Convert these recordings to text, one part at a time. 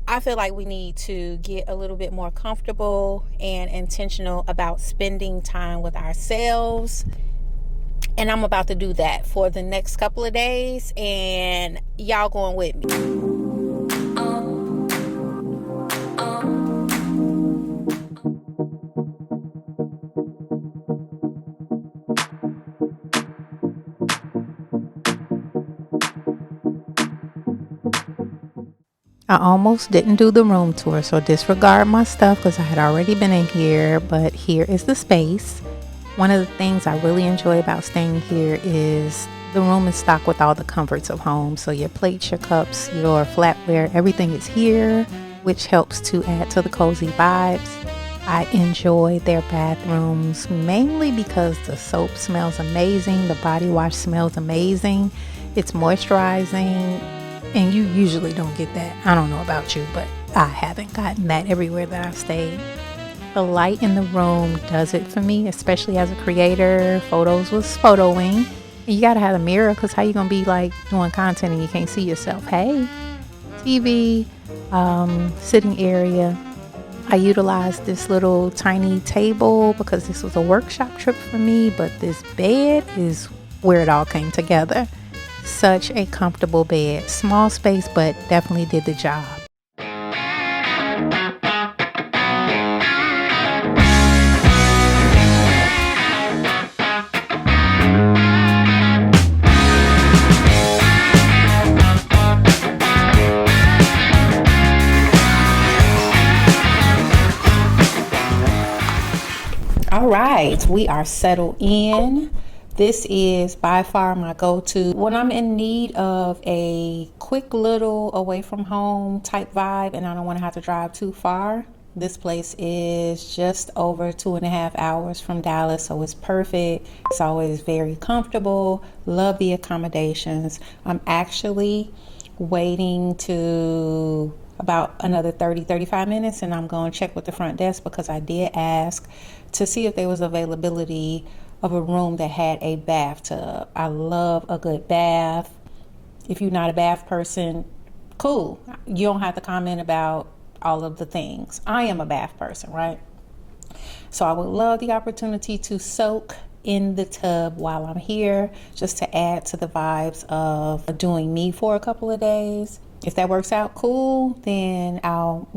I feel like we need to get a little bit more comfortable and intentional about spending time with ourselves. And I'm about to do that for the next couple of days, and y'all going with me. I almost didn't do the room tour, so disregard my stuff because I had already been in here, but here is the space. One of the things I really enjoy about staying here is the room is stocked with all the comforts of home. So your plates, your cups, your flatware, everything is here, which helps to add to the cozy vibes. I enjoy their bathrooms mainly because the soap smells amazing, the body wash smells amazing, it's moisturizing, and you usually don't get that. I don't know about you, but I haven't gotten that everywhere that I've stayed. The light in the room does it for me, especially as a creator. Photos was photoing. And you gotta have a mirror, because how you gonna be like doing content and you can't see yourself? Hey, TV, sitting area. I utilized this little tiny table because this was a workshop trip for me, but this bed is where it all came together. Such a comfortable bed. Small space, but definitely did the job. All right, we are settled in. This is by far my go-to when I'm in need of a quick little away from home type vibe and I don't want to have to drive too far. This place is just over 2.5 hours from Dallas, so it's perfect. It's always very comfortable. Love the accommodations. I'm actually waiting to about another 35 minutes and I'm going to check with the front desk because I did ask to see if there was availability of a room that had a bathtub. I love a good bath. If you're not a bath person, cool. You don't have to comment about all of the things. I am a bath person, right? So I would love the opportunity to soak in the tub while I'm here, just to add to the vibes of doing me for a couple of days. If that works out, cool, then I'll,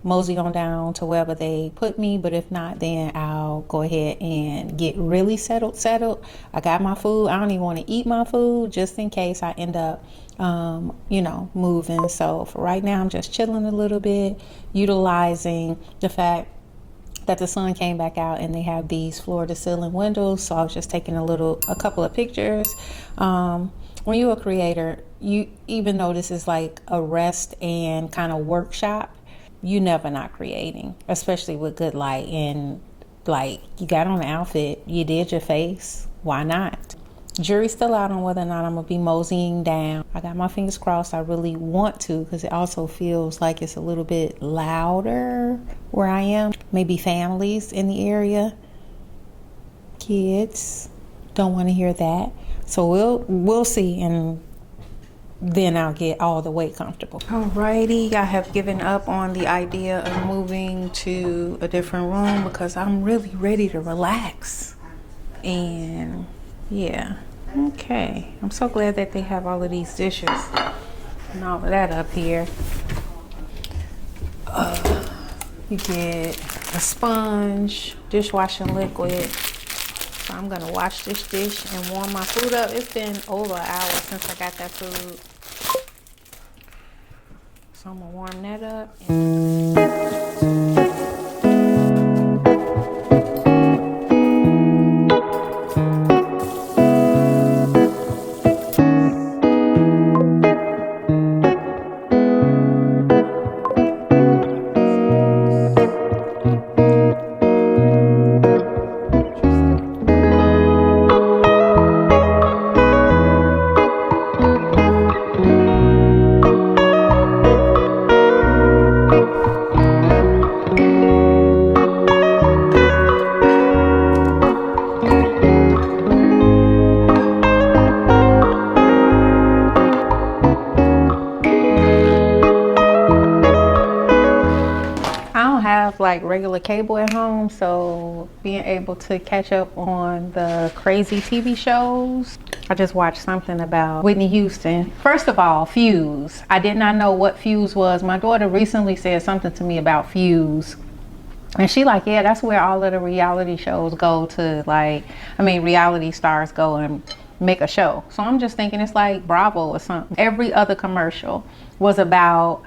mosey on down to wherever they put me. But if not, then I'll go ahead and get really settled. I got my food. I don't even want to eat my food just in case I end up, moving. So for right now, I'm just chilling a little bit, utilizing the fact that the sun came back out and they have these floor to ceiling windows. So I was just taking a couple of pictures. When you're a creator, even though this is like a rest and kind of workshop, you never not creating, especially with good light. And like, you got on an outfit, you did your face, why not? Jury's still out on whether or not I'm gonna be moseying down. I got my fingers crossed. I really want to, because it also feels like it's a little bit louder where I am. Maybe families in the area, kids don't want to hear that. So we'll see, and then I'll get all the way comfortable. Alrighty, I have given up on the idea of moving to a different room because I'm really ready to relax. And yeah, okay. I'm so glad that they have all of these dishes and all of that up here. You get a sponge, dishwashing liquid. So I'm gonna wash this dish and warm my food up. It's been over an hour since I got that food. So I'm gonna warm that up. have like regular cable at home, so being able to catch up on the crazy TV shows. I just watched something about Whitney Houston. First of all, Fuse. I did not know what Fuse was. My daughter recently said something to me about Fuse. And she like, yeah, that's where all of the reality shows go to, like, I mean, reality stars go and make a show. So I'm just thinking it's like Bravo or something. Every other commercial was about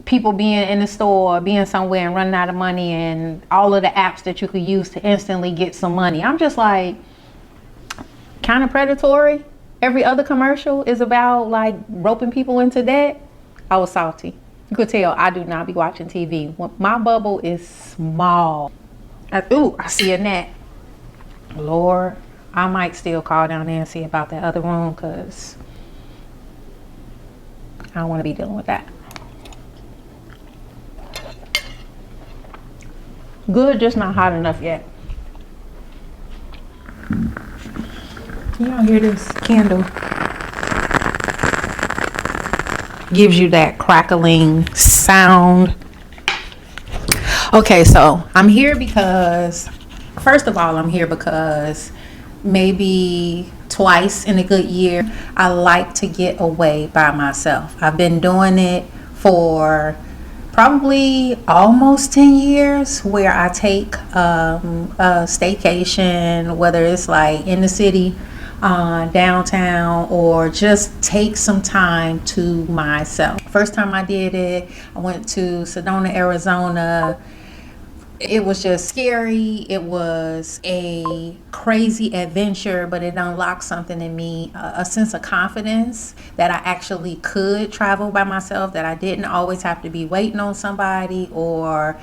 people being in the store, being somewhere and running out of money, and all of the apps that you could use to instantly get some money. I'm just like, kind of predatory. Every other commercial is about like roping people into debt. I was salty. You could tell I do not be watching TV. My bubble is small. Ooh, I see a net. Lord, I might still call down there and see about that other room, because I don't want to be dealing with that. Good, just not hot enough yet. Can y'all hear this candle? Gives you that crackling sound. Okay, so I'm here because, first of all, I'm here because maybe twice in a good year, I like to get away by myself. I've been doing it for probably almost 10 years, where I take a staycation, whether it's like in the city, downtown, or just take some time to myself. First time I did it, I went to Sedona, Arizona. It was just scary. It was a crazy adventure, but it unlocked something in me, a sense of confidence that I actually could travel by myself, that I didn't always have to be waiting on somebody or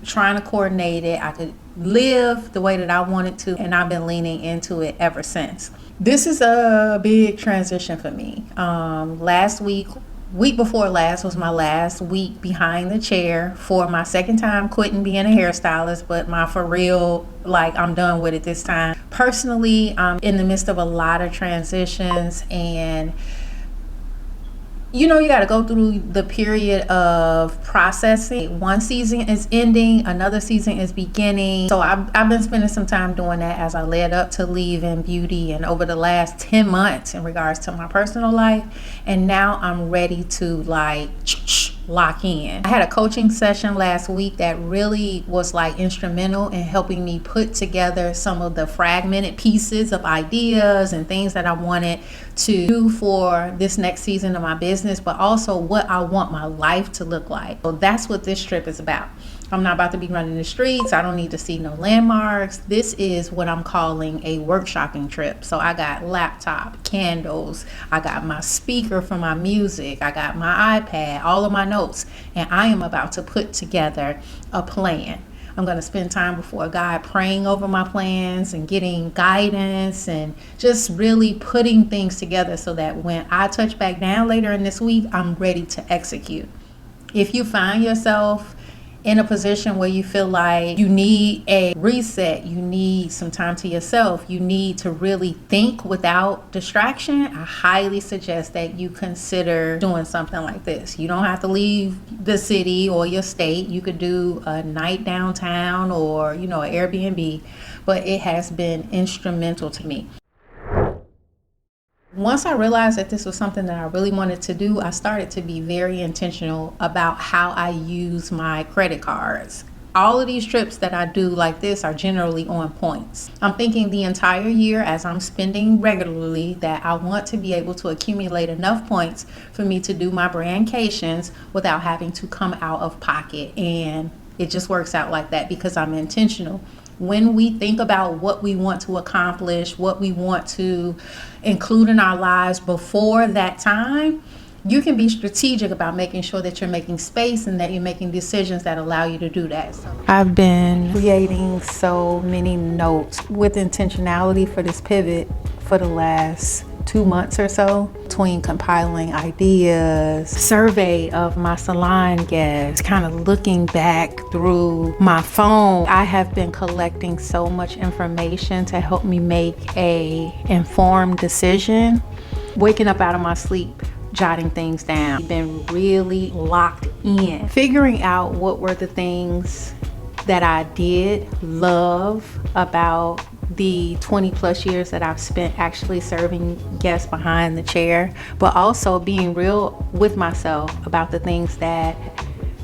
trying to coordinate it. I could live the way that I wanted to, and I've been leaning into it ever since. This is a big transition for me. Week before last was my last week behind the chair for my second time quitting being a hairstylist, but my for real, like, I'm done with it this time. Personally, I'm in the midst of a lot of transitions, and you know, you got to go through the period of processing. One season is ending, another season is beginning. So I've been spending some time doing that as I led up to leaving beauty, and over the last 10 months in regards to my personal life. And now I'm ready to like lock in. I had a coaching session last week that really was like instrumental in helping me put together some of the fragmented pieces of ideas and things that I wanted to do for this next season of my business, but also what I want my life to look like. So that's what this trip is about. I'm not about to be running the streets. I don't need to see no landmarks. This is what I'm calling a workshopping trip. So I got laptop, candles, I got my speaker for my music, I got my iPad, all of my notes, and I am about to put together a plan. I'm going to spend time before God praying over my plans and getting guidance and just really putting things together so that when I touch back down later in this week, I'm ready to execute. If you find yourself in a position where you feel like you need a reset, you need some time to yourself, you need to really think without distraction, I highly suggest that you consider doing something like this. You don't have to leave the city or your state. You could do a night downtown or, you know, an Airbnb, but it has been instrumental to me. Once I realized that this was something that I really wanted to do, I started to be very intentional about how I use my credit cards. All of these trips that I do like this are generally on points. I'm thinking the entire year as I'm spending regularly that I want to be able to accumulate enough points for me to do my brandcations without having to come out of pocket. And it just works out like that because I'm intentional. When we think about what we want to accomplish, what we want to include in our lives before that time, you can be strategic about making sure that you're making space and that you're making decisions that allow you to do that. I've been creating so many notes with intentionality for this pivot for the last 2 months or so, between compiling ideas, survey of my salon guests, kind of looking back through my phone. I have been collecting so much information to help me make a informed decision. Waking up out of my sleep jotting things down, been really locked in, figuring out what were the things that I did love about the 20 plus years that I've spent actually serving guests behind the chair, but also being real with myself about the things that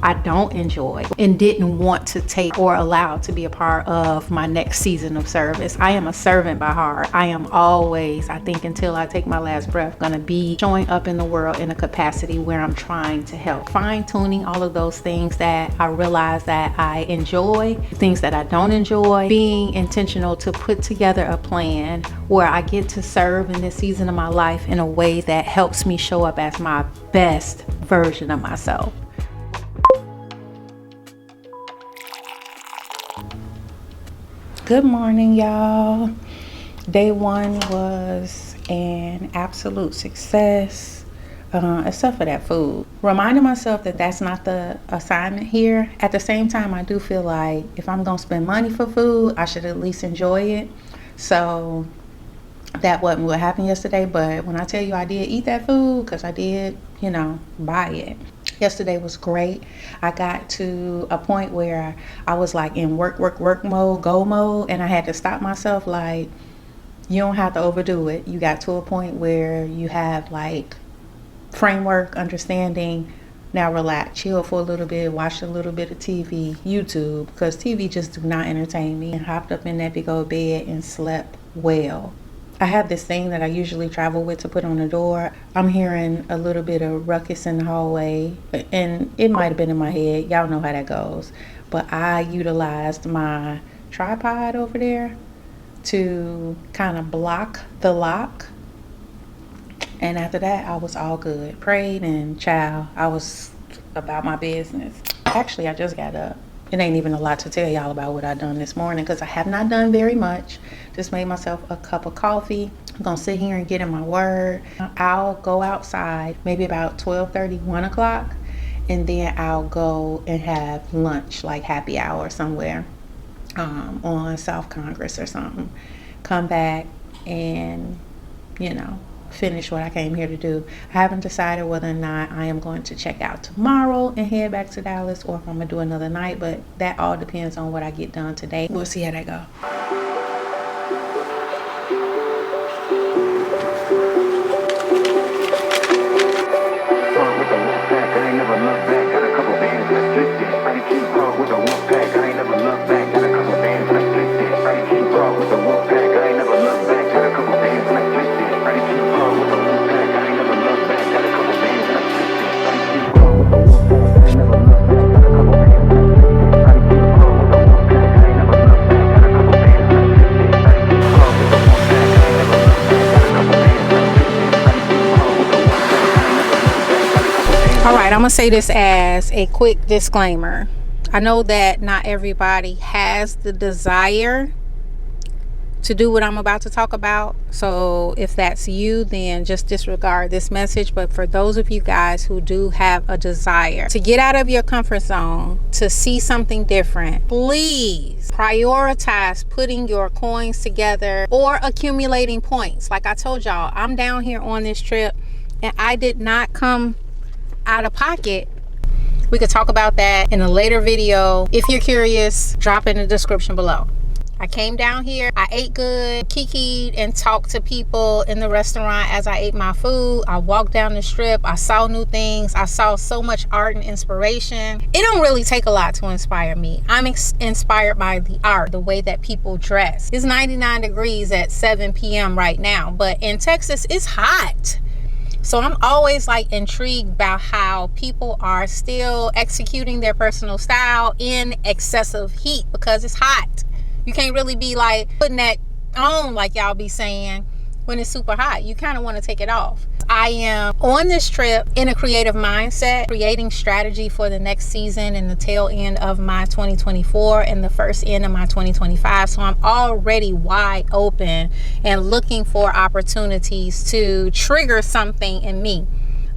I don't enjoy and didn't want to take or allow to be a part of my next season of service. I am a servant by heart. I am always, I think until I take my last breath, gonna be showing up in the world in a capacity where I'm trying to help. Fine-tuning all of those things that I realize that I enjoy, things that I don't enjoy, being intentional to put together a plan where I get to serve in this season of my life in a way that helps me show up as my best version of myself. Good morning, y'all. Day one was an absolute success, except for that food. Reminding myself that that's not the assignment here. At the same time, I do feel like if I'm gonna spend money for food, I should at least enjoy it. So that wasn't what happened yesterday, but when I tell you I did eat that food, because I did, buy it. Yesterday was great. I got to a point where I was like in work mode, go mode, and I had to stop myself. Like, you don't have to overdo it. You got to a point where you have like framework, understanding. Now relax, chill for a little bit, watch a little bit of TV, YouTube, because TV just do not entertain me. And hopped up in that big old bed and slept well. I have this thing that I usually travel with to put on the door. I'm hearing a little bit of ruckus in the hallway, and it might have been in my head. Y'all know how that goes. But I utilized my tripod over there to kind of block the lock. And after that, I was all good. Prayed and I was about my business. Actually, I just got up. It ain't even a lot to tell y'all about what I done this morning because I have not done very much. Just made myself a cup of coffee. I'm gonna sit here and get in my word. I'll go outside maybe about 12:30, 1 o'clock, and then I'll go and have lunch, like happy hour somewhere on South Congress or something. Come back and, finish what I came here to do. I haven't decided whether or not I am going to check out tomorrow and head back to Dallas or if I'm gonna do another night, but that all depends on what I get done today. We'll see how that go. I'm gonna say this as a quick disclaimer. I know that not everybody has the desire to do what I'm about to talk about, so if that's you, then just disregard this message. But for those of you guys who do have a desire to get out of your comfort zone, to see something different, please prioritize putting your coins together or accumulating points. Like I told y'all, I'm down here on this trip and I did not come out of pocket. We could talk about that in a later video. If you're curious, drop in the description below. I came down here, I ate good, kikied and talked to people in the restaurant as I ate my food. I walked down the strip, I saw new things, I saw so much art and inspiration. It don't really take a lot to inspire me. I'm inspired by the art, the way that people dress. It's 99 degrees at 7 p.m. right now, but in Texas it's hot. So I'm always like intrigued about how people are still executing their personal style in excessive heat because it's hot. You can't really be like putting that on like y'all be saying when it's super hot. You kind of want to take it off. I am on this trip in a creative mindset, creating strategy for the next season and the tail end of my 2024 and the first end of my 2025. So I'm already wide open and looking for opportunities to trigger something in me.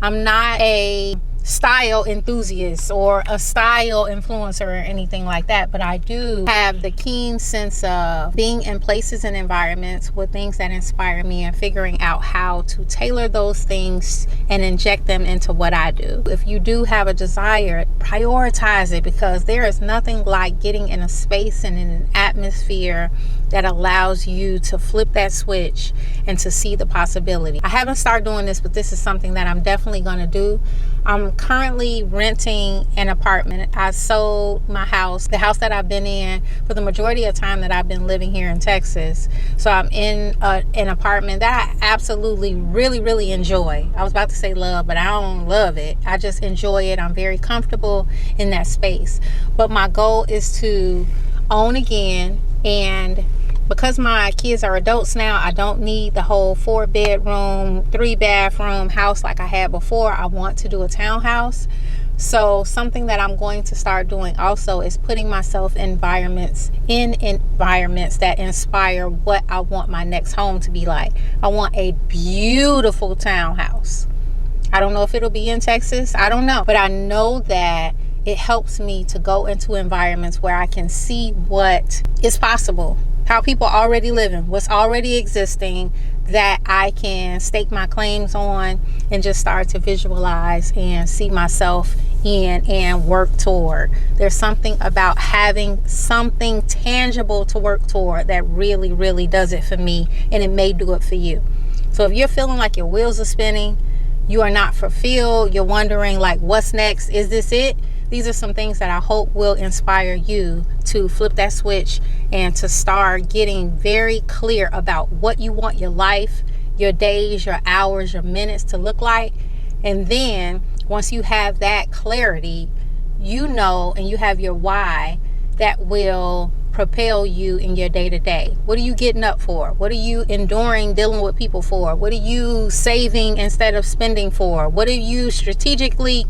I'm not a style enthusiast or a style influencer or anything like that, but I do have the keen sense of being in places and environments with things that inspire me and figuring out how to tailor those things and inject them into what I do. If you do have a desire, prioritize it, because there is nothing like getting in a space and in an atmosphere that allows you to flip that switch and to see the possibility. I haven't started doing this, but this is something that I'm definitely going to do. I'm currently renting an apartment. I sold my house, the house that I've been in for the majority of the time that I've been living here in Texas. So I'm in an apartment that I absolutely really enjoy. I was about to say love, but I don't love it. I just enjoy it. I'm very comfortable in that space. But my goal is to own again, and because my kids are adults now, I don't need the whole 4-bedroom, 3-bathroom house like I had before. I want to do a townhouse. So something that I'm going to start doing also is putting myself in environments that inspire what I want my next home to be like. I want a beautiful townhouse. I don't know if it'll be in Texas. I don't know. But I know that it helps me to go into environments where I can see what is possible, how people are already living, what's already existing, that I can stake my claims on and just start to visualize and see myself in and work toward. There's something about having something tangible to work toward that really does it for me, and it may do it for you. So if you're feeling like your wheels are spinning, you are not fulfilled, you're wondering like, what's next? Is this it? These are some things that I hope will inspire you to flip that switch and to start getting very clear about what you want your life, your days, your hours, your minutes to look like. And then once you have that clarity, you know, and you have your why that will propel you in your day-to-day. What are you getting up for? What are you enduring dealing with people for? What are you saving instead of spending for? What are you strategically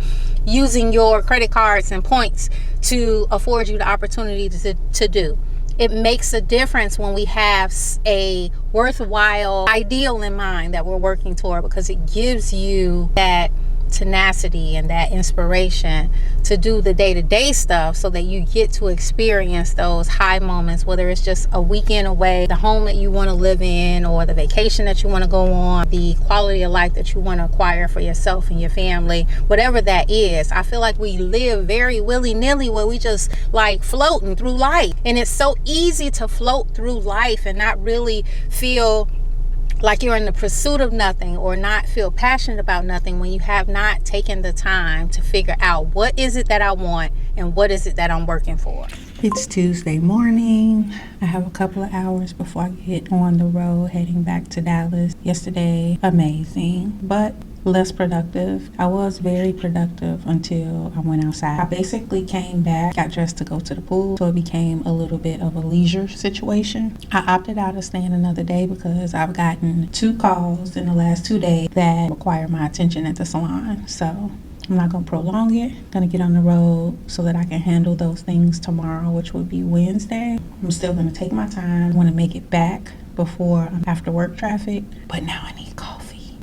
using your credit cards and points to afford you the opportunity to do? It makes a difference when we have a worthwhile ideal in mind that we're working toward, because it gives you that tenacity and that inspiration to do the day-to-day stuff, so that you get to experience those high moments, whether it's just a weekend away, the home that you want to live in, or the vacation that you want to go on, the quality of life that you want to acquire for yourself and your family, whatever that is. I feel like we live very willy-nilly, where we just like floating through life, and it's so easy to float through life and not really feel like you're in the pursuit of nothing, or not feel passionate about nothing, when you have not taken the time to figure out what is it that I want and what is it that I'm working for. It's Tuesday morning. I have a couple of hours before I get on the road heading back to Dallas. Yesterday, amazing, but less productive. I was very productive until I went outside. I basically came back, got dressed to go to the pool, so it became a little bit of a leisure situation. I opted out of staying another day because I've gotten 2 calls in the last 2 days that require my attention at the salon. So I'm not going to prolong it. I'm going to get on the road so that I can handle those things tomorrow, which will be Wednesday. I'm still going to take my time. I want to make it back before after work traffic, but now I need coffee.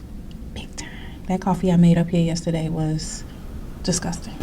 Big time. That coffee I made up here yesterday was disgusting.